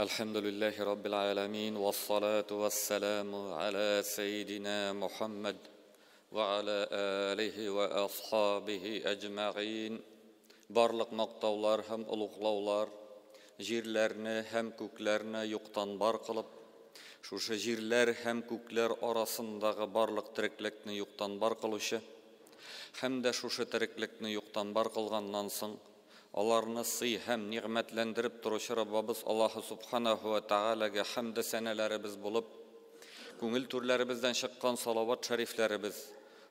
الحمد لله رب العالمين والصلاة والسلام على سيدنا محمد وعلى آله وأصحابه أجمعين. Барлық мақтаулар һәм ұлықлаулар жерләрне һәм күкләрне юктан бар кылып, шушы жерләр һәм күкләр арасындагы барлык тиреклекне юктан бар кылучы һәм дә шушы тиреклекне юктан бар кылганнан соң аларны сый һәм ниғмәтләндереп торучы Раббыбыз Аллаһ субханаһу ва таалагә хәмд сәнәләребез булып, күңел түрләребездән чыккан салават шәрифләребез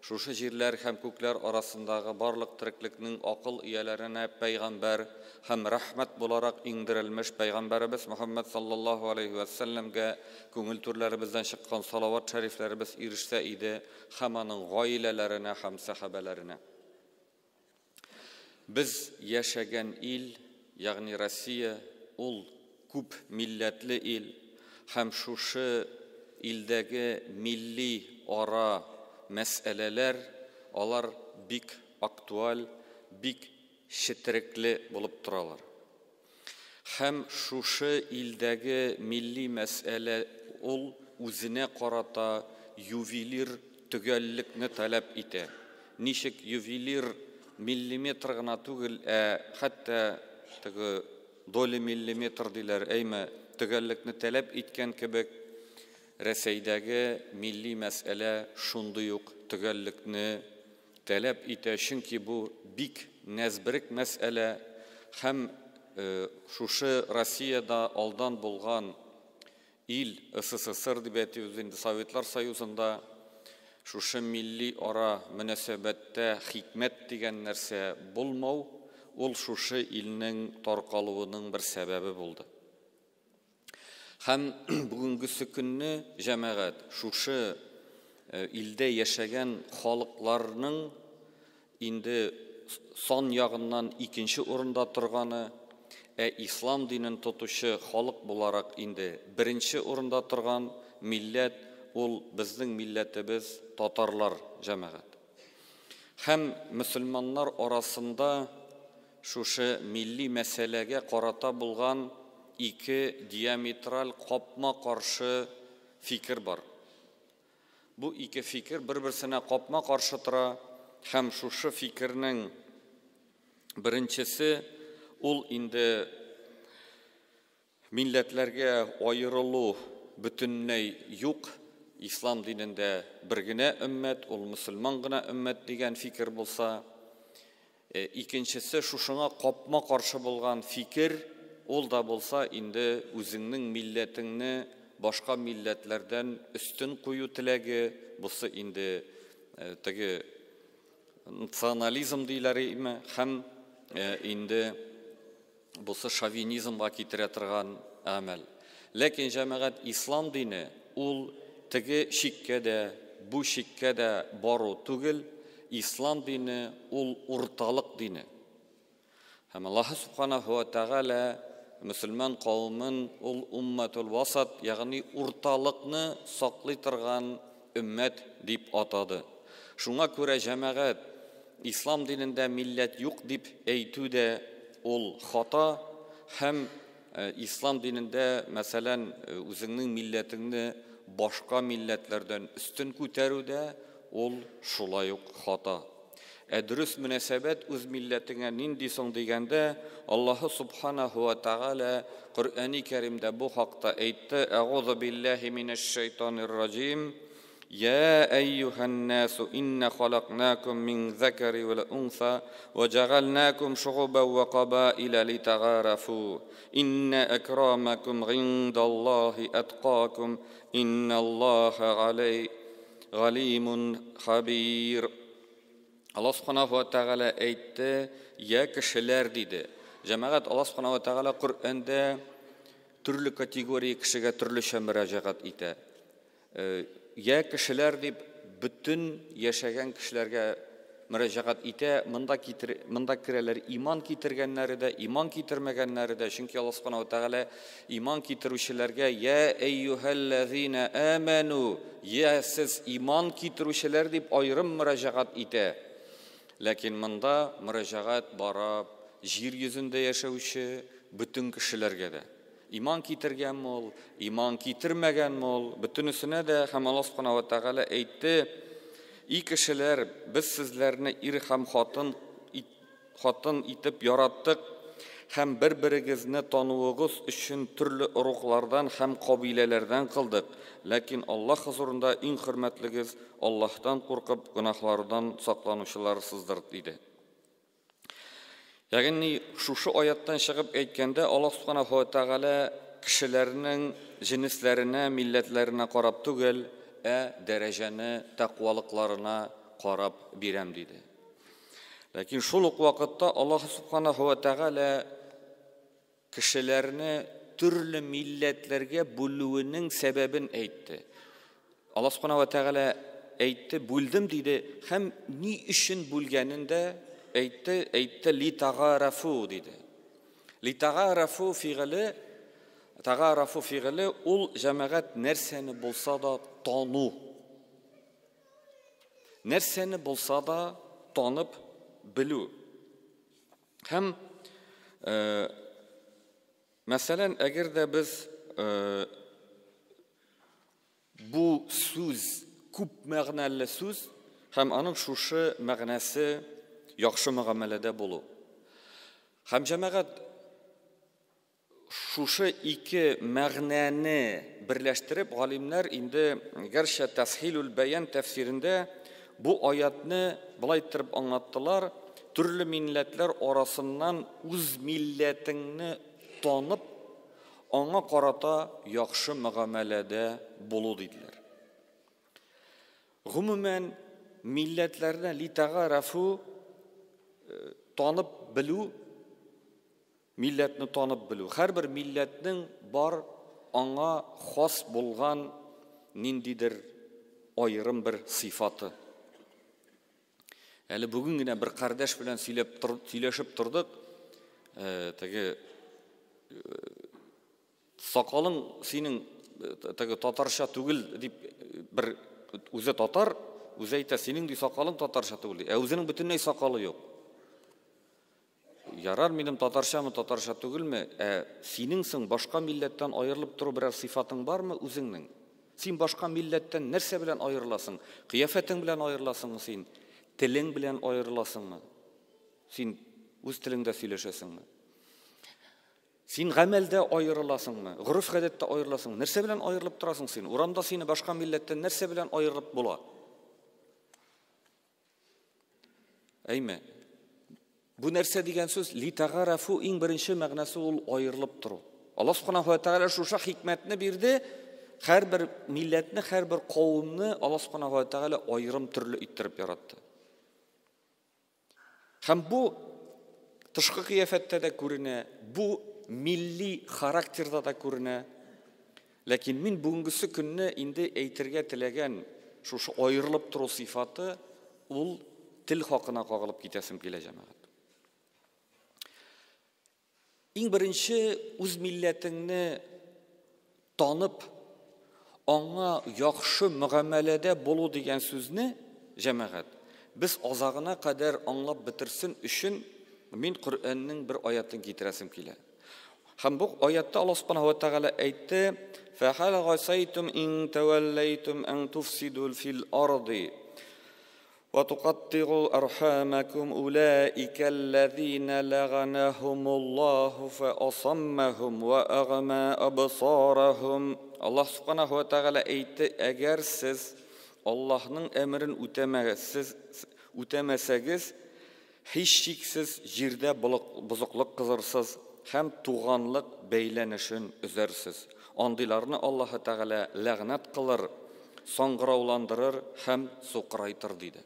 шушы җирләр һәм күкләр арасындагы барлык тиреклекнең акыл ияләренә пәйгамбәр һәм рәхмәт буларак иңдерелмеш пәйгамбәребез Мөхәммәд саллаллаһу алейхи ва сәлләмгә күңел түрләребездән чыккан салават шәрифләребез ирешсә иде һәм аның гаиләләренә һәм сахабаларына. Biz яшәгән ил, ягъни Россия, ул күп милләтле ил һәм шушы илдәге милли ара мәсьәләләр алар бик актуаль, бик четерекле булып торалар. Һәм шушы илдәге милли мәсьәлә ул үзенә карата ювелир төгәллекне таләп итә. Ничек ювелир миллиметр гына түгел, хәтта доля миллиметр диләр, әйме төгәллекне таләп иткән кебек, Рәсәйдәге милли мәсьәлә шундый ук төгәллекне таләп итә, чөнки бу бик нәзберек мәсьәлә һәм шушы Россиядә алдан булган ил, СССР дип әйтәбез инде, Советлар Союзында шушы милли ара мөнәсәбәттә хикмәт дигән нәрсә булмау, ул шушы илнең таркалуының бер сәбәбе булды. Һәм бүгенге көнне җәмәгать шушы илдә яшәгән халыкларның инде сан ягыннан икенче урында торганы, ислам динен тотучы халык буларак инде беренче урында торган милләт ул безнең милләтебез татарлар җәмәгать. Һәм мөселманнар арасында шушы милли мәсьәләгә карата булган ике диаметраль капма каршы фикер бар. Бу ике фикер бер-берсенә капма каршы тора һәм шушы фикернең беренчесе ул инде милләтләргә аерылу бөтенләй юк. Ислам динендә бер генә өммәт, ул мөселман гына өммәт дигән фикер булса, икенчесе шушыңа капма каршы булган фикер, ул да булса инде үзеңнең милләтеңне башка милләтләрдән өстен кую теләге, бусы инде теге национализм диләр, һәм инде бусы шовинизмга китерә торган әмәл. Ләкин җәмәгать ислам дине ул теге шиккә дә, бу шиккә дә бару түгел, ислам дине ул урталык дине. Һәм Аллаһ субханаһу ва тааля мөселман кавмын ул умматул васат, ягъни урталыкны саклый торган өммәт дип атады. Шуңа күрә җәмәгать ислам динендә милләт юк дип әйтү дә ул хата, һәм ислам динендә, мәсәлән, үзеңнең милләтеңне башка милләтләрдән өстен күтәрүдә ул шулай ук хата. Дөрес мөнәсәбәт үз милләтеңә нинди соң дигәндә, Аллаһ субханаһу ва тааля Коръәни Кәримдә бу хакта әйтте: "Аъузу биллаһи минаш шайтанир раҗим. Я әйюхан насу инна халакнакум мин закари ва унса ва джагалнакум шуъубан ва қабаиля литагарафу. Инна акрамакум индаллаһи атқакум. Инна Аллаха галимун хабир." Аллаһ субханаһу ва тааля әйтте: "Я кешеләр" диде. Җәмәгать Аллаһ субханаһу ва тааля Коръәндә төрле категория кешегә төрлечә мөрәҗәгать итә. Я кешеләр дип бүтән яшәгән кешеләргә мөрәҗәгать итә. Монда керәләр иман китергәннәре дә, иман китермәгәннәре дә. Чөнки Аллаһ субханаһу ва тааля иман китерүчеләргә: "Я әйюһәлләзина аману", я сез иман китерүчеләр дип аерым мөрәҗәгать итә. Ләкин монда мөрәҗәгать бара җир йөзендә яшәүче бүтән кешеләргә дә. Иман китергәнме ул, иман китермәгәнме ул, бөтенесенә дә һәм Аллаһ Субханаһу ва Тәгалә әйтте: "И кешеләр, без сезләрне ир һәм хатын итеп яраттык һәм бер-берегезне тануыгыз өчен төрле урыклардан һәм кабиләләрдән кылдык. Ләкин Аллаһ хузурында иң хөрмәтлегез Аллаһтан куркып, гөнаһлардан сакланучыларсыздыр" диде. Ягъни шушы аяттан чыгып әйткәндә, Аллаһ Субханаһу ва Тәгалә кешеләрнең җинесләренә, милләтләренә карап түгел, дәрәҗәне, тәкъвалыкларына карап бирәм диде. Ләкин шул ук вакытта Аллаһ Субханаһу ва Тәгалә кешеләрне төрле милләтләргә бүлүенең сәбәбен әйтте. Аллаһ Субханаһу ва Тәгалә әйтте, бүлдем диде, һәм ни өчен бүлгәнен дә әйтте литагарафу диде. Литагарафу фигыле, тагарафу фигыле ул җәмәгать нәрсәне булса да тану. Нәрсәне булса да танып белү. Һәм мәсәлән, әгәр дә без бу сүз күп мәгънәле сүз һәм аның шушы мәгънәсе яхшы мөгамәләдә булу. Һәм җәмәгать шушы ике мәгънәне берләштереп, галимнәр инде гәрчә Тасхилул Баян тәфсирендә бу аятны булай итеп аңлаттылар: төрле милләтләр арасыннан үз милләтеңне танып, аңа карата яхшы мөгамәләдә булу диделәр. Гомумән, милләтләрне литагарафу танып белү, милләтне танып белү. Һәрбер милләтнең бар аңа хас булган ниндидер аерым бер сыйфаты. Әле бүген генә бер кардәш белән сөйләшеп тордык. Теге сакалың синең теге татарча түгел дип, бер үзе татар, үзе әйтә, синең ди сакалың татарча түгел. Үзенең бөтенләй сакалы юк. Ярар, минем татарчамы, татарча түгелме? Синеңсең башка милләттән аерылып тору берәр сыйфатың бармы үзеңнең? Син башка милләттән нәрсә белән аерыласың? Кыяфәтең белән аерыласыңмы син? Телең белән аерыласыңмы? Син үз телеңдә сөйләшәсеңме? Син гамәлдә аерыласыңмы? Гырыф-гадәттә аерыласыңмы? Нәрсә белән аерылып торасың син? Урамда сине башка милләттән нәрсә белән аерылып була? Әйме? Бу нәрсә дигән сүз литагарафу иң беренче мәгънәсе ул аерылып тору. Аллаһ Субханаһу ва Тәгалә шушы хикмәтне бирде. Һәрбер милләтне, һәрбер кавымны Аллаһ Субханаһу ва Тәгалә аерым төрле иттереп яратты. Һәм бу тышкы кыяфәттә дә күренә, бу милли характерда да күренә. Ләкин мин бүгенгесе көнне инде әйтергә теләгән шушы аерылып тору сыйфаты ул тел хакына кагылып китәсем килә җәмәгать. Иң беренче үз милләтеңне танып, аңа яхшы мөгамәләдә булу дигән сүзне җәмәгать без азагына кадәр аңлап бетерсен өчен мин Коръәннең бер аятын китерәсем килә. Һәм бу аятта Аллаһ Субханаһу ва Тәгалә әйтте: "Фахал гасайтум ин таваллайтум ан туфсидул фил арди ва туқаттигу архамакум улаика аллазина лаганахумуллаху фа асаммахум ва агма абсарахум." Аллаһ Субханаһу ва Тәгалә әйтте: "Әгәр сез Аллаһның әмрен үтәмәсәгез, һич шиксез җирдә бозыклык кызырсыз һәм туганлык бәйләнешен үзәрсез. Андыйларны Аллаһ Тәгалә ләгънәт кылыр, саңгырауландырыр һәм сукрайтыр" диде.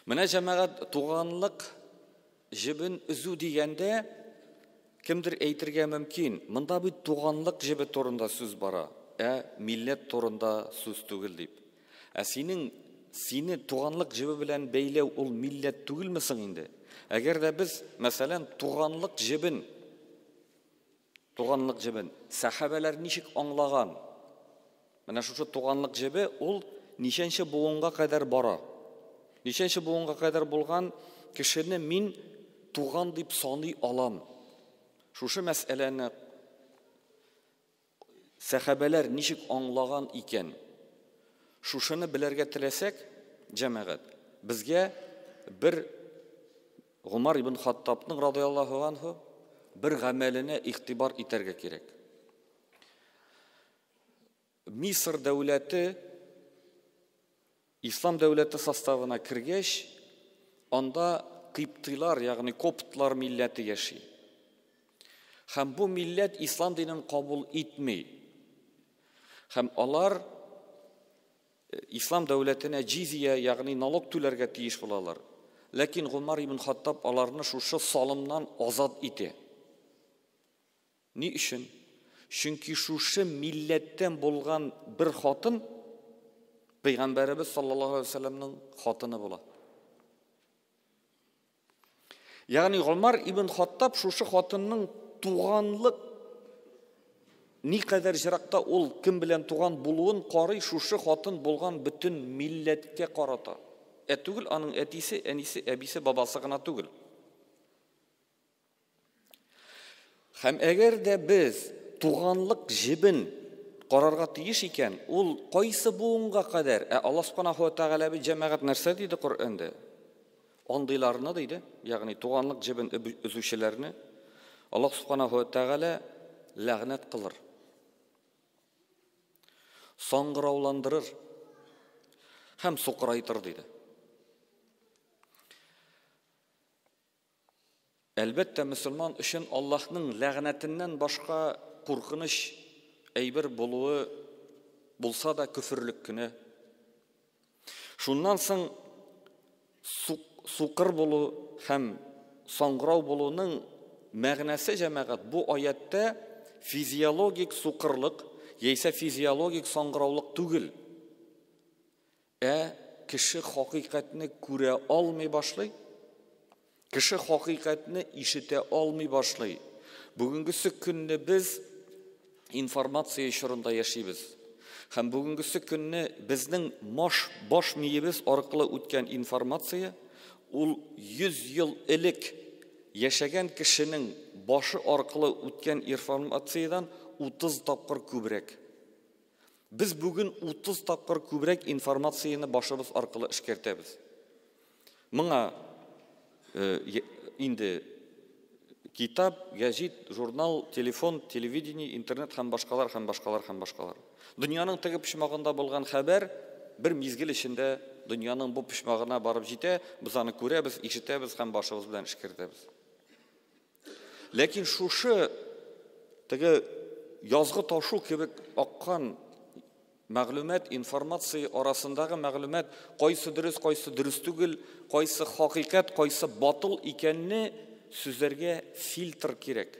Менә җәмәгать туганлык җебен үзү дигәндә кемдер әйтергә мөмкин, монда бит туганлык җебе турында сүз бара, милләт турында сүз түгел дип. Сине туганлык җебе белән бәйләү ул милләт түгелме соң инде? Әгәр дә без, мәсәлән, туганлык җебен сахабалар ничек аңлаган? Менә шушы туганлык җебе ул ничәнче буынга кадәр бара? Ничәнче буынга кадәр булган кешене мин туган дип саный алам? Шушы мәсьәләне сәхабәләр ничек аңлаган икән? Шушыны белергә теләсәк, җәмәгать, безгә бер Гомар ибн Хаттабның радиллаһу анһу бер гамәленә игътибар итәргә кирәк. Мисыр дәүләте Ислам дәүләте составына кергәч, анда кыйптылар, ягъни коптлар милләте яши. Һәм бу милләт ислам динен кабул итми. Һәм алар ислам дәүләтенә җизия, ягъни налог түләргә тиеш булалар. Ләкин Гомар ибн Хаттаб аларны шушы салымнан азат итә. Ни өчен? Чөнки шушы милләттән булган бер хатын Пәйгамбәрбез саллаллаһу алейһи ва салламның хатыны була. Ягъни Гомар ибн Хаттаб шушы хатынның туганлык никадәр җиракта ул кем белән туган булуын карый, шушы хатын булган бөтен милләткә карата. Түгел аның әтисе, әнисе, әбисе, бабасы гына түгел. Һәм әгәр дә без туганлык җибен карарга тиеш икән, ул кайсы буынга кадәр? Аллаһ Субханаһу ва Тәгалә бу җәмәгать нәрсә диде Коръәндә? Андыйларны диде, ягъни туганлык җибен үзүчеләрне Аллаһ Субханаһу ва Тәгалә ләгънәт кылыр. Саңгырауландырыр һәм сукрайтыр диде. Әлбәттә, мөселман өчен Аллаһның ләгънәтеннән башка куркыныч әйбер булуы булса да күфрлек кенә. Шуннан соң сукыр булу һәм саңгырау булуның мәгънәсе җәмәгать бу аятта физиологик сукырлык яисә физиологик саңгыраулык түгел. Кеше хакыйкатьне күрә алмый башлый. Кеше хакыйкатьне ишетә алмый башлый. Бүгенгесе көнне без информация чорында яшибез. Һәм бүгенгесе көнне безнең баш миебез аркылы үткән информация ул 100 ел элек яшәгән кешенең башы аркылы үткән информациядән 30 тапкыр күбрәк. Без бүген 30 тапкыр күбрәк информацияны башыбыз аркылы эшкәртәбез. Моңа инде китап, гәҗит, журнал, телефон, телевидение, интернет һәм башкалар. Дөньяның теге пишмагында булган хәбәр бер мизгел эчендә дөньяның бу пишмагына барып җитә, без аны күрәбез, ишетәбез һәм башыбыз белән эшкәртәбез. Ләкин шушы теге язгы ташу кебек аккан мәгълүмат, информация арасындагы мәгълүмат кайсы дөрес түгел, кайсы хакыйкать, кайсы батыл икәнне сүзләргә фильтр кирәк.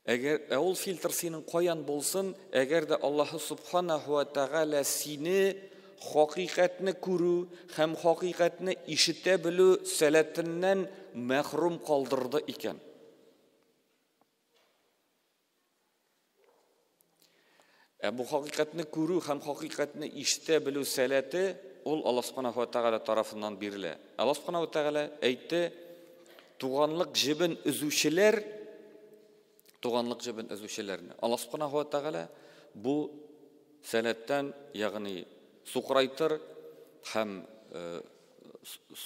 Әгәр ул фильтр синең каян булсын, әгәр дә Аллаһ Субханаһу ва Тәгалә сине хакыйкатьне күрү һәм хакыйкатьне ишетә белү сәләтеннән мәхрүм калдырды икән. Бу хакыйкатьне күрү һәм хакыйкатьне ишетә белү сәләте ул Аллаһ Субханаһу ва Тәгалә тарафыннан бирелә. Аллаһ Субханаһу ва Тәгалә әйтте, туганлык җибен үзүчеләрне. Аллаһ Субханаһу ва Тәгалә бу сәләттән, ягъни сукрайтыр һәм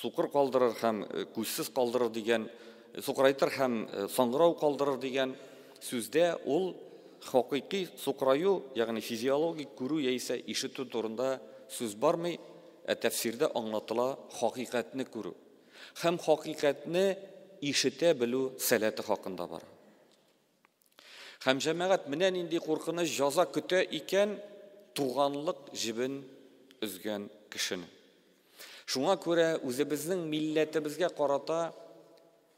сукыр калдырыр һәм күзсез калдырыр дигән, сукрайтыр һәм саңгырау калдырыр дигән сүздә ул хакыйкый сукраю, ягъни физиологик күрү яисә ишетү турында сүз бармый, тәфсирдә аңлатыла хакыйкатьне күрү. Һәм хакыйкатьне ишетә белү сәләте хакында бара. Һәм җәмәгать менә нинди куркыныч җәза көтә икән туганлык җибен үзгән кешене. Шуңа күрә үзебезнең милләтебезгә карата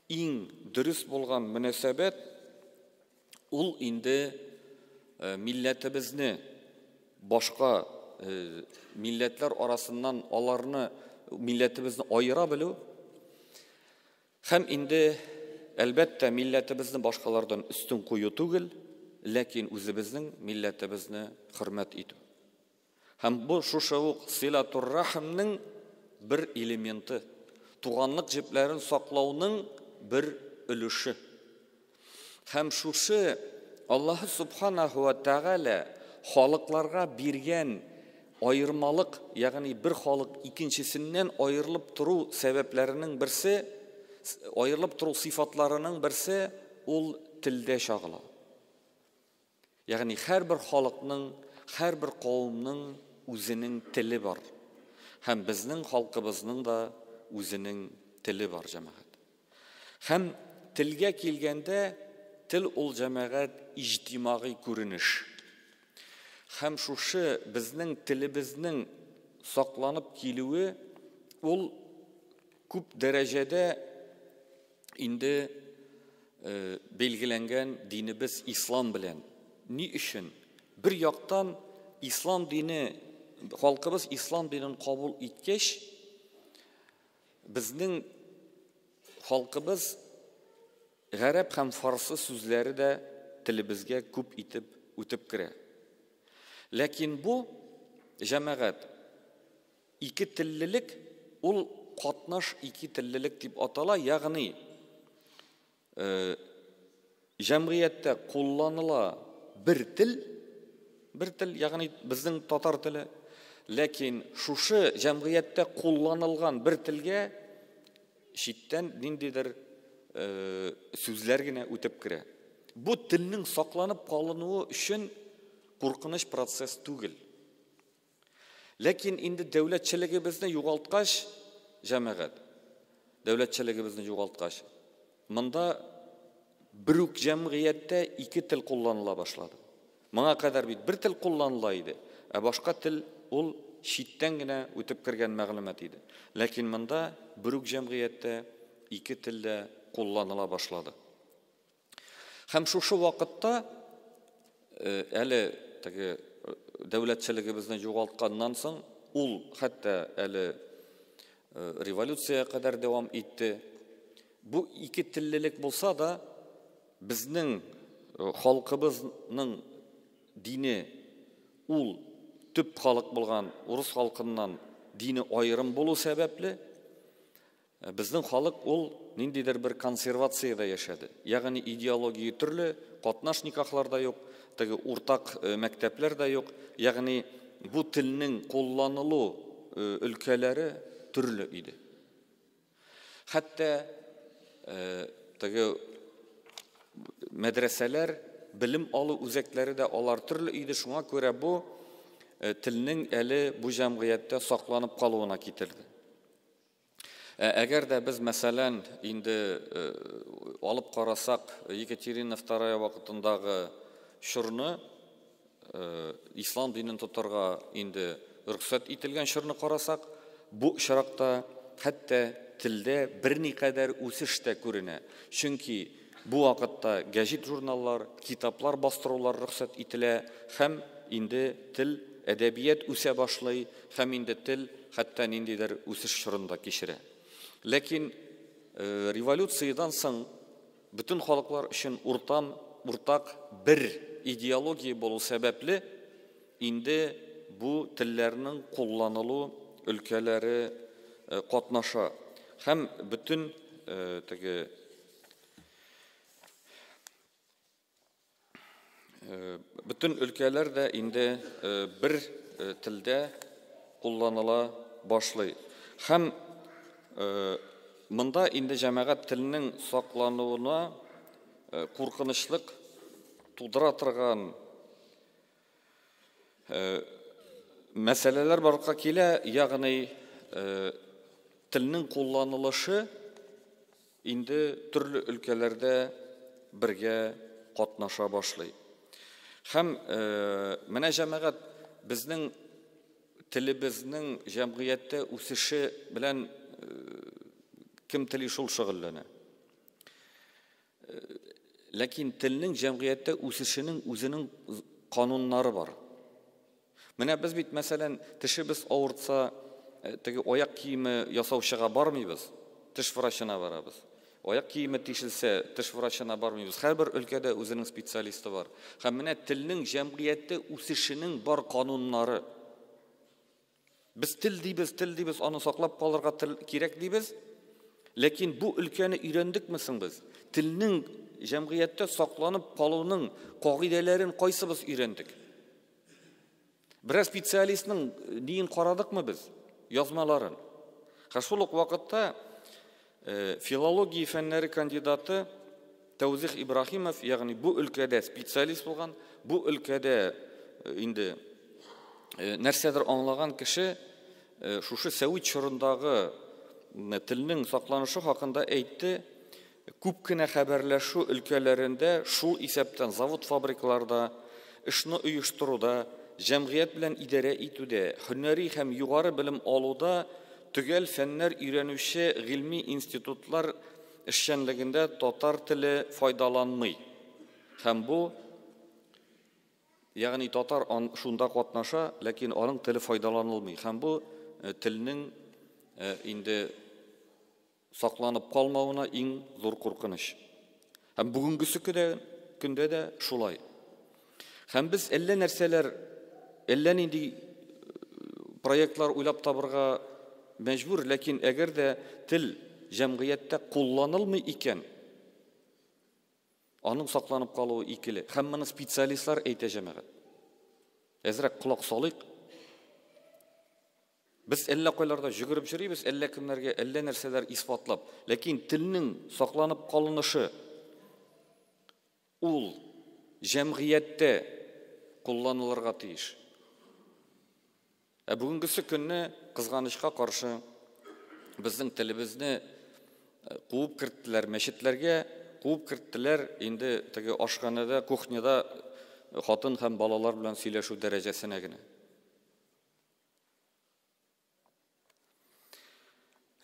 иң дөрес булган мөнәсәбәт ул инде милләтебезне башка милләтләр арасыннан аларны милләтебезне аера белү һәм инде әлбәттә милләтебезне башкалардан үстен кую түгел, ләкин үзебезнең милләтебезне хөрмәт итү. Һәм бу шушы ук силатур рахмның бер элементы, туганлык җепләрен саклауның бер өлеше. Һәм шушы Аллаһ Субханаһу ва Тәгалә халыкларга биргән айырмалык, ягъни бер халык икенчесеннән айырылып тору сәбәпләренең берсе, айырылып тору сыйфатларының берсе ул телдә чагыла. Ягъни һәрбер халыкның, һәрбер кавымның үзенең теле бар. Һәм безнең халкыбызның да үзенең теле бар, җәмәгать. Һәм телгә килгәндә, тел ул җәмәгать иҗтимагый күренеш. Һәм шушы безнең телебезнең сакланып килүе ул күп дәрәҗәдә инде белгиләнгән динебез ислам белән. Ни өчен? Бер яктан ислам дине, халкыбыз ислам динен кабул иткәч, безнең халкыбыз гарәп һәм фарсы сүзләре дә телебезгә күп итеп үтеп керә. Ләкин бу җәмәгать ике теллелек, ул катнаш ике теллелек дип атала, ягъни җәмгыятьтә кулланыла бер тел, ягъни безнең татар теле, ләкин шушы җәмгыятьтә кулланылган бер телгә читтән ниндидер сүзләр генә үтеп керә. Бу телнең сакланып калынуы өчен куркыныч процесс түгел. Ләкин инде дәүләтчелегебезне югалткач, җәмәгать, дәүләтчелегебезне югалткач, монда бер үк җәмгыятьтә ике тел кулланыла башлады. Моңа кадәр бит бер тел кулланыла иде, ә башка тел ул читтән генә үтеп кергән мәгълүмат иде. Ләкин монда бер үк җәмгыятьтә ике тел дә кулланыла башлады. Һәм шушы вакытта әле теге дәүләтчелегебезне югалтканнан соң, ул хәтта әле революцияга кадәр дәвам итте. Бу ике теллелек булса да, безнең халкыбызның дине ул төп халык булган урыс халкыннан дине айрым булу сәбәпле, безнең халык ул ниндидер бер консервациядә яшәде. Ягъни идеология төрле, катнаш никахлар да юк, теге уртак мәктәпләр да юк. Ягъни бу телнең кулланылу өлкәләре төрле иде. Хәтта теге мәдрәсәләр, билим алу үзәкләре дә алар төрле иде. Шуңа күрә бу телнең әле бу җәмгыятьтә сакланып калуына китерде. Әгәр дә без мәсәлән инде алып карасак, Екатерина II вакытындагы шурны, ислам динен тотарга инде рөхсәт ителгән шурны карасак, бу шаракта хәтта телдә берникадәр үсеш тә күренә. Чөнки бу вакытта гәҗит журналлар, китаплар бастырулар рөхсәт ителә, һәм инде тел, әдәбият үсә башлый, һәм инде тел хәтта ниндидер үсеш шурында кичерә. Ләкин революциядан соң бүтән халыклар өчен уртак бер идеология булу сәбәпле инде бу телләрнең кулланылу өлкәләре катнаша. Һәм бүтән теге бүтән өлкәләр дә инде бер телдә кулланыла башлый. Һәм монда инде җәмәгать теленең саклануына куркынычлык тудыра торган мәсьәләләр барлыкка килә, ягъни теленең кулланылышы инде төрле өлкәләрдә бергә катнаша башлый. Һәм менә җәмәгать безнең телебезнең җәмгыятьтә үсеше белән кем тели шул шөгыльләнә. Ләкин телнең җәмгыятьтә үсешенең үзенең кануннары бар. Менә без бит мәсәлән тешебез авыртса, теге аяк киеме ясаучыга бармыйбыз, теш врачына барабыз. Аяк киеме тишелсә, теш врачына бармыйбыз. Һәрбер өлкәдә үзенең специалисты бар. Һәм менә телнең җәмгыятьтә үсешенең бар кануннары. Без тел дибез, аны саклап калырга кирәк дибез. Ләкин бу өлкәне өйрәндекме соң без? тілнең җәмгыятьтә сакланып калуның кагыйдәләрен кайсыбыз өйрәндек? Бераз специалистның диен карадыкмы без? Язмаларын. Шул ук вакытта филология фәннәре кандидаты Тәүзих Ибрахимов, ягъни бу өлкәдә специалист булган, бу өлкәдә инде нәрсәдер аңлаган кеше шушы Сәүит чорындагы телнең сакланышы хакында әйтте. Күп кенә хәбәрләшү өлкәләрендә шул исәптән завод-фабрикаларда, эшне оештыруда, җәмгыять белән идарә итүдә, һөнәри һәм югары белем алуда төгәл фәннәр өйрәнүче гыйльми институтлар эшчәнлегендә татар теле файдаланмый. Һәм бу, ягъни татар шунда катнаша, ләкин аның теле файдаланылмый. Һәм бу телнең инде сакланып калмавына иң зур куркыныч. Һәм бүгенгесе көндә дә шулай. Һәм без әллә нәрсәләр, әллә нинди проектлар уйлап табырга мәҗбүр, ләкин әгәр дә тел җәмгыятьтә кулланылмый икән, аның сакланып калуы икеле. Һәм моны специалистлар әйтә җәмәгать. Әзрәк колак салыйк. Без әллә кайларда жүгереп йөрибез, әллә кемнәргә әллә нәрсәләр исбатлап, ләкин телнең сакланып калынышы ул җәмгыятьтә кулланылырга тиеш. Бүгенгесе көнне кызганычка каршы безнең телебезне куып керттеләр, мәчетләргә куып керттеләр, инде теге ашханәдә, кухняда хатын һәм балалар белән сөйләшү дәрәҗәсенә генә.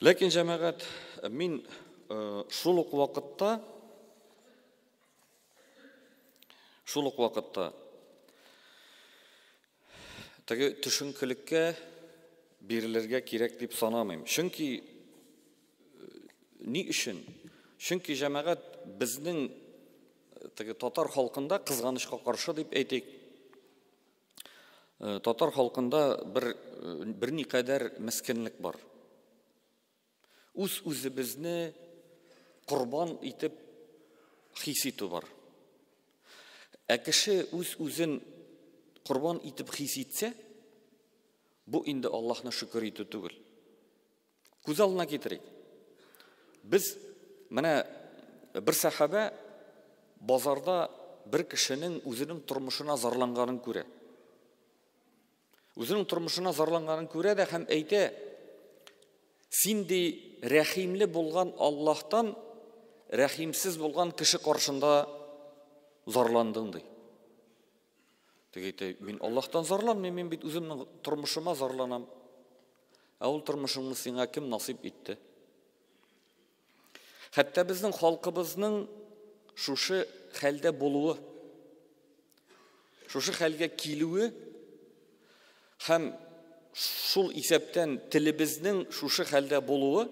Ләкин җәмәгать, мин шул ук вакытта теге төшенкелеккә бирелергә кирәк дип санамыйм. Чөнки ни өчен? Чөнки җәмәгать безнең теге татар халкында кызганычка каршы дип әйтик. Татар халкында бер никадәр мескенлек бар. Үзебезне курбан итеп хис итү бар. Кеше үзен курбан итеп хис итсә, бу инде Аллаһны шөкер итү түгел. Күз алдына китерик. Без менә бер сахаба базарда бер кешенең үзенең тормышына зарланганын күрә. Үзенең тормышына зарланганын күрә дә һәм әйтә: "Син ди рәхимле булган Аллаһтан рәхимсез булган кеше каршында зарландың" ди. Теге мин Аллаһтан зарланмыйм, мин бит үземнең тормышыма зарланам. Ул тормышыңны сиңа кем насип итте? Хәтта безнең халкыбызның шушы хәлдә булуы, шушы хәлгә килүе һәм шул исәптән телебезнең шушы хәлдә булуы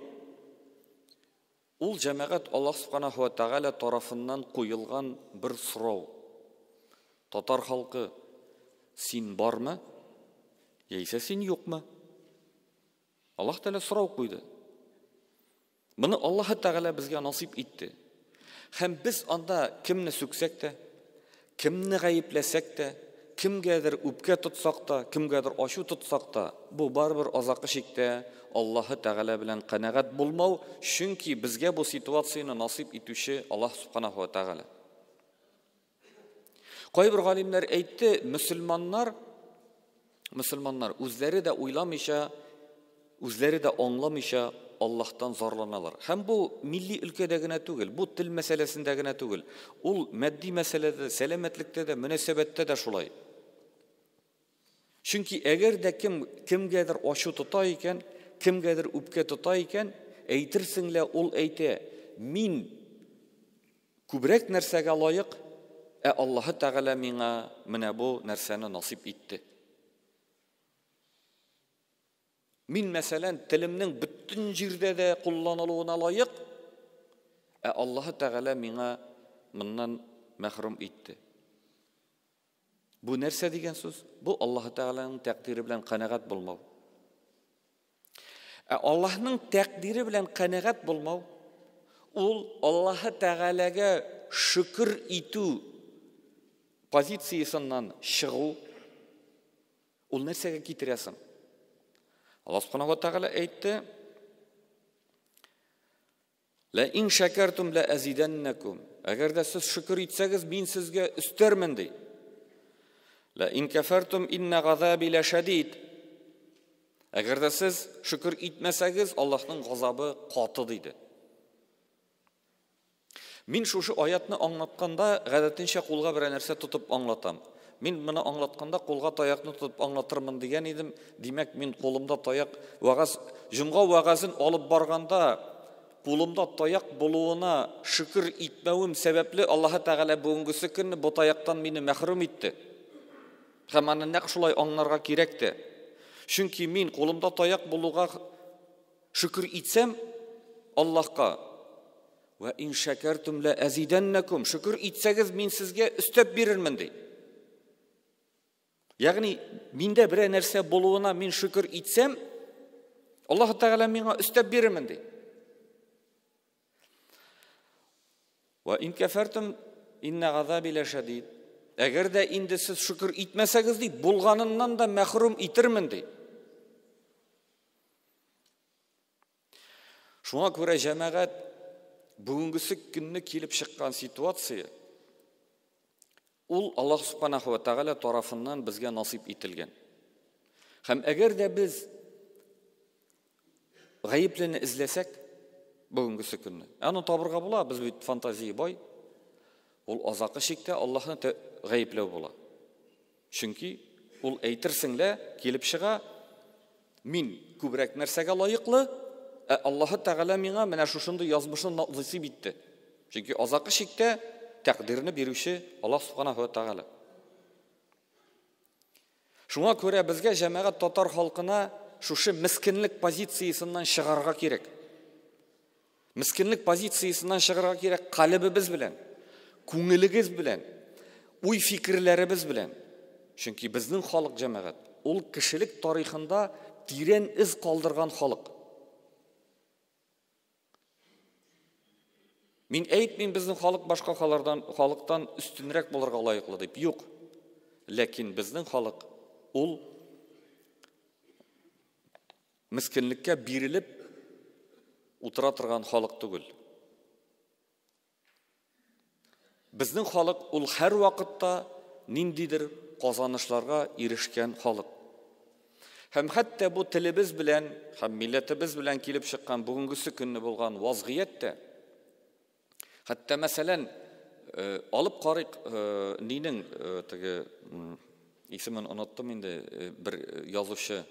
ул җәмәгать Аллаһ Субханаһу ва Тәгалә тарафыннан куелган бер сорау. Татар халкы, син бармы? Яисә син юкмы? Аллаһ Тәгалә сорау куйды. Моны Аллаһ Тәгалә безгә насип итте. Һәм без анда кемне сүксәк тә, кемне гаепләсәк тә, кемгәдер үпкә тотсак та, кемгәдер ачу тотсак та, бу барбер азакы шиктә Аллаһ Тәгалә белән канәгать булмау, чөнки безгә бу ситуацияны насип итүче Аллаһ Субханаһу ва Тәгалә. Кайбер галимнәр әйтте, мөселманнар үзләре дә уйламыйча, үзләре дә аңламыйча Аллаһтан зарланалар. Һәм бу милли өлкәдә генә түгел, бу тел мәсьәләсендә генә түгел. Ул матди мәсьәләдә, сәламәтлектә дә, мөнәсәбәттә дә шулай. Чөнки әгәр дә кемгәдер ачу тота икән, кемгәдер үпкә тота икән, әйтерсең лә ул әйтә: "Мин күбрәк нәрсәгә лаек, Аллаһ Тәгалә миңа менә бу нәрсәне насип итте. Мин, мәсәлән, телемнең бөтен җирдә дә кулланылуына лаек, Аллаһ Тәгалә миңа моннан мәхрүм итте." Бу нәрсә дигән сүз? Бу Аллаһ Тәгаләнең тәкъдире белән канәгать булмау. Аллаһның тәкъдире белән канәгать булмау, ул Аллаһы Тәгаләгә шөкер итү позициясыннан чыгу, ул нәрсәгә китерәсең? Аллаһ Субханаһу ва Тәгалә әйтте: «Ла ин шакартум ла азиданнакум». Әгәр дә сез шөкер итсәгез, мин сезгә өстәрмен ди. «Ла ин кафартум инна газаби ла шадид». Әгәр дә сез шөкер итмәсәгез, Аллаһның газабы каты диде. Мин шушы аятны аңлатканда, гадәтенчә кулга бер нәрсә тотып аңлатам. Мин моны аңлатканда кулга таякны тотып аңлатырмын дигән идем. Димәк, мин кулымда таяк, җомга вагазын алып барганда, кулымда таяк булуына шөкер итмәвем сәбәпле Аллаһы Тәгалә бүгенгесе көнне бу таяктан мине мәхрүм итте. Һәм аны нәкъ шулай аңларга кирәк тә. Чөнки мин кулымда таяк булуга шөкер итсәм Аллаһка, «Ва ин шакартум ла азиданнакум», шөкер итсәгез, мин сезгә өстәп бирермен ди. Ягъни, миндә бер нәрсә булуына мин шөкер итсәм, Аллаһ Тәгалә миңа өстәп бирермен ди. «Ва ин кафартум инна газаби ла шадид». Әгәр дә инде сез шөкер итмәсәгез, ди, булганыннан да мәхрүм итермен ди. Шуңа күрә җәмәгать бүгенгесе көнне килеп чыккан ситуация ул Аллаһ Субханаһу ва Тәгалә тарафыннан безгә насип ителгән. Һәм әгәр дә без гаеплене эзләсәк бүгенгесе көнне, аны табырга була, без бит фантазия бай. Ул азакы чиктә Аллаһны гаепләү була. Чөнки ул әйтерсеңлә килеп чыга, мин күбрәк нәрсәгә лаеклы, Аллаһы Тәгалә миңа менә шушынды язмышын насип итте. Чөнки азакы чиктә тәкъдирне бирүче Аллаһ Субханаһу ва Тәгалә. Шуңа күрә безгә җәмәгать татар халкына шушы мискинлек позициясыннан чыгарга кирәк. Мискинлек позициясыннан чыгарга кирәк калбыбыз белән, күңелегез белән, уй фикерләребез белән. Чөнки безнең халык җәмәгать ул кешелек тарихында тирән из калдырган халык. Мин әйтмим безнең халык башка халыктан үстенрәк булырга лаеклы дип. Юк. Ләкин безнең халык ул мискинлеккә бирелеп утыра торган халык түгел. Безнең халык ул һәр вакытта ниндидер казанышларга ирешкән халык. Һәм хәтта бу телебез белән, һәм милләтебез белән килеп чыккан бүгенгесе көнне булган вазгыятьтә, хәтта мәсәлән, алып карыйк, нинең теге исемен оныттым инде, бер язучы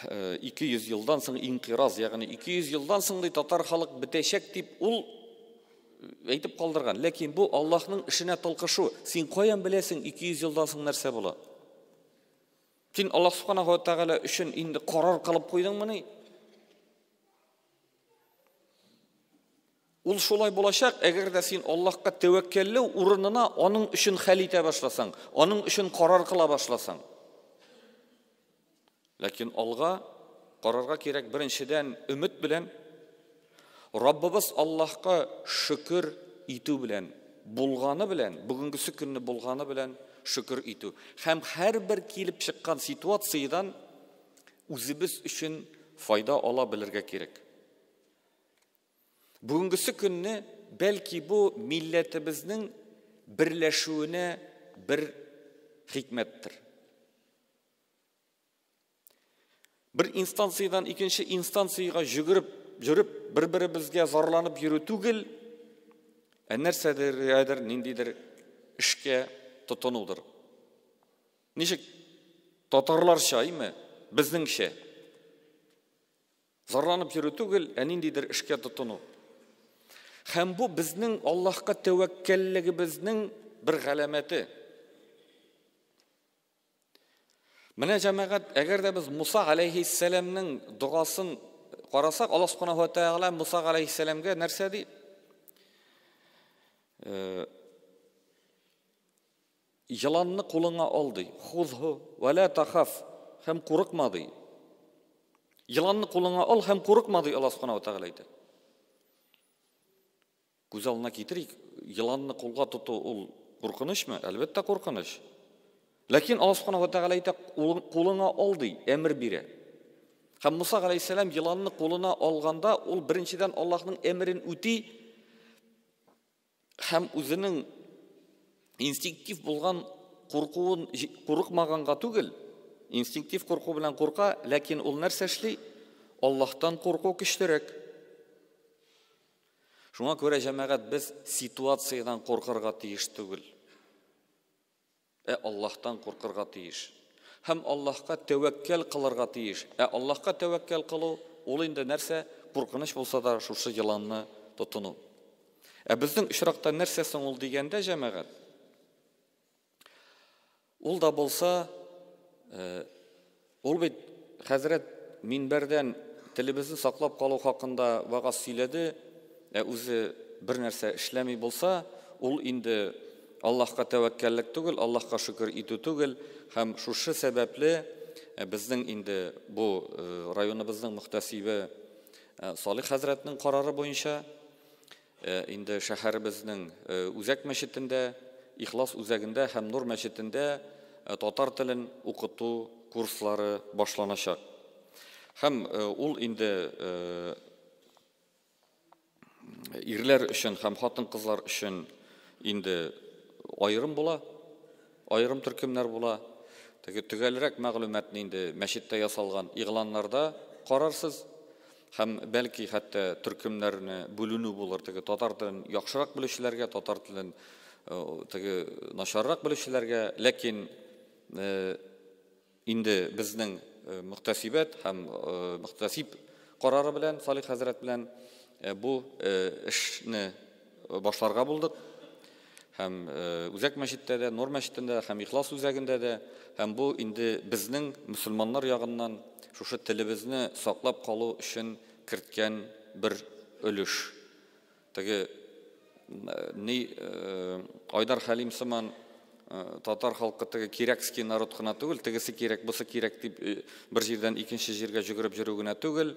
200 елдан соң инқираз, ягъни 200 елдан соң татар халык бетәчәк дип ул әйтеп калдырган. Ләкин бу Аллаһның эшенә тылкышу. Син каян беләсең 200 елдан соң нәрсә була? Син Аллаһ Субханаһу ва Тәгалә өчен инде карар кылып куйдыңмы ни? Ул шулай булачак, әгәр дә син Аллаһка тәвәккәлләү урынына аның өчен хәл итә башласаң, аның өчен карар кыла башласаң. Ләкин алга карарга кирәк беренчедән өмет белән, Раббыбыз Аллаһка шөкер итү белән, булганы белән, бүгенгесе көнне булганы белән шөкер итү. Һәм һәрбер килеп чыккан ситуациядан үзебез өчен файда ала белергә кирәк. Бүгенгесе көнне бәлки бу милләтебезнең берләшүенә бер хикмәттер. Бер инстанциядан икенче инстанцияга жүреп, бер-беребезгә зарланып йөрү түгел, нәрсәдер, ниндидер эшкә тотынудыр. Ничек татарларча, әйме, безнеңчә зарланып йөрү түгел, ниндидер эшкә тотыну. Һәм бу безнең Аллаһка тәвәккәллегебезнең бер галәмәте. Менә җәмәгать, әгәр дә без Муса алейхиссәламның дугасын карасак, Аллаһ Субханаһу ва Тәгалә Муса алейхиссәламгә нәрсә ди? Йыланны кулыңа ал ди. Хузһу ва ла тахаф, һәм курыкма ди. Йыланны кулыңа ал һәм курыкма ди Аллаһ Субханаһу ва Тәгалә әйтә. Күз алдына китерик, йыланны кулга тоту ул куркынычмы? Әлбәттә куркыныч. Ләкин Аллаһ Субханаһу ва Тәгалә әйтә, кулыңа ал ди, әмер бирә. Һәм Муса галәйһиссәлам йыланны кулына алганда, ул беренчедән Аллаһның әмерен үти, һәм үзенең инстинктив булган куркуын курыкмаганга түгел, инстинктив курку белән курка, ләкин ул нәрсә эшли? Аллаһтан курку көчлерәк. Шуңа күрә җәмәгать без ситуациядан куркырга тиеш түгел. Аллаһтан куркырга тиеш. Һәм Аллаһка тәвәккәл кылырга тиеш. Аллаһка тәвәккәл кылу ул инде нәрсә? Куркыныч булса да шушы йыланны тотыну. Безнең очракта нәрсә соң ул дигәндә җәмәгать? Ул да булса, ул бит хәзрәт минбәрдән телебезне саклап калу хакында вагаз сөйләде, үзе бер нәрсә эшләми булса, ул инде Аллаһка тәвәккәллек түгел, Аллаһка шөкер итү түгел, һәм шушы сәбәпле безнең инде бу районыбызның мөхтәсибе Салих хәзрәтнең карары буенча инде шәһәребезнең үзәк мәчетендә, Ихлас үзәгендә һәм Нур мәчетендә татар телен укыту курслары башланачак. Һәм ул инде ирләр өчен һәм хатын-кызлар өчен инде айрым була, айрым төркемнәр була. Төгәлрәк мәгълүматны инде мәчеттә ясалган игъланнарда карарсыз. Һәм бәлки хәтта төркемнәрне бүленү булыр. Татар телен яхшырак белүчеләргә, татар телен начаррак белүчеләргә, ләкин инде безнең мөхтәсибәт һәм мөхтәсиб карары белән, Салих хәзрәт белән бу эшне башларга булдык. Һәм үзәк мәчеттә дә, Нур мәчетендә һәм Ихлас үзәгендә дә, һәм бу инде безнең мөселманнар ягыннан шушы телебезне саклап калу өчен керткән бер өлеш. Айдар Хәлим сыман татар халкы кирәкский народ кына түгел, тегесе кирәк, бусы кирәк дип бер җирдән икенче җиргә җөгереп йөрү генә түгел,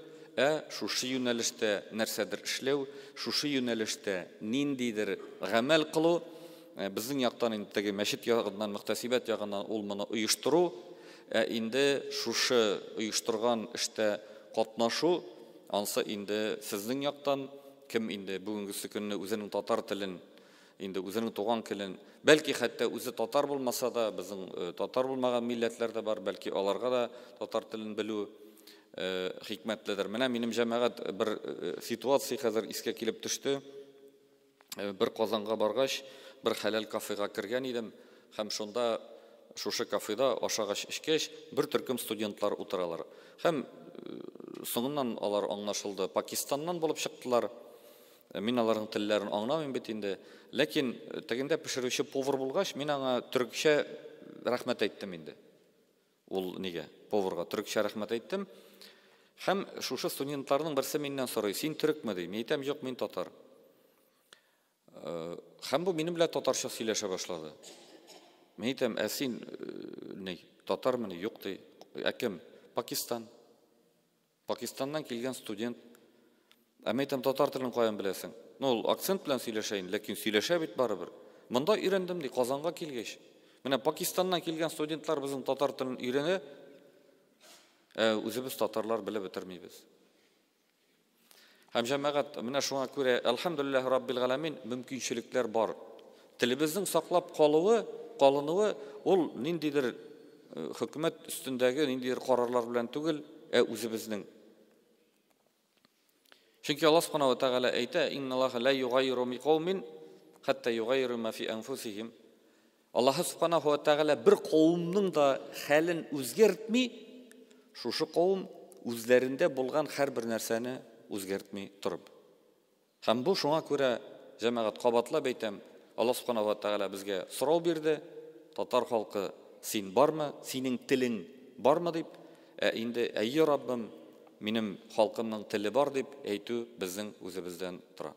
шушы юнәлештә нәрсәдер эшләү, шушы юнәлештә ниндидер гамәл кылу, безнең яктан инде мәчет ягыннан, мөхтәсибәт ягыннан ул моны оештыру, инде шушы оештырган эштә катнашу, ансы инде сезнең яктан кем инде бүгенге көнне үзенең татар телен, инде үзенең туган телен, бәлки хәтта үзе татар булмаса да, безнең татар булмаган милләтләр дә бар, бәлки аларга да татар телен белү хикмәтледер. Менә минем җәмәгать бер ситуация хәзер искә килеп төште. Бер Казанга баргач, бер хәләл кафега кергән идем, һәм шунда шушы кафеда ашагач эчкәч бер төркем студентлар утыралар. Һәм соңыннан алар аңлашылды, Пакистаннан булып чыктылар. Мин аларның телләрен аңламыйм бит инде, ләкин тегендә пешерүче повар булгач, мин аңа төркчә рәхмәт әйттем инде. Ул нигә? Поварга төркчә рәхмәт әйттем. Һәм шушы студентларның берсе миннән сорый: "Син төрекме?" ди. Мин әйтәм: "Юк, мин татар." Һәм бу минем белән татарча сөйләшә башлады. Мин әйтәм: "Ә син ни, татармы?" "Юк" ди. "Кем?" "Пакистан." Пакистаннан килгән студент. Мин әйтәм: "Татар телен каян беләсең?" Ул акцент белән сөйләшә, ләкин сөйләшә бит барыбер. "Монда өйрәндем" ди, Казанга килгәч. Менә Пакистаннан килгән студентлар безнең татар телен өйрәнә, үзебез татарлар белеп бетермибез. Һәм җәмәгать, менә шуңа күрә, әлхәмдүлиллаһи раббил галәмин, мөмкинчелекләр бар. Телебезнең саклап калынуы, ул ниндидер хөкүмәт өстендәге ниндидер карарлар белән түгел, үзебезнең. Чөнки Аллаһ Субханаһу ва Тәгалә әйтә: "Инналлаһа ла югайру миқаумин хатта югайру ма фи анфусихим." Аллаһ Субханаһу ва Тәгалә бер кавымның да хәлен үзгәртми, шушы кавым үзләрендә булган һәрбер нәрсәне үзгәртми торып. Һәм бу шуңа күрә җәмәгать кабатлап әйтәм, Аллаһ Субханаһу ва Тәгалә безгә сорау бирде: "Татар халкы, син бармы? Синең телең бармы?" дип. Инде "Әйе, Раббым, минем халкымның теле бар" дип әйтү безнең үзебездән тора.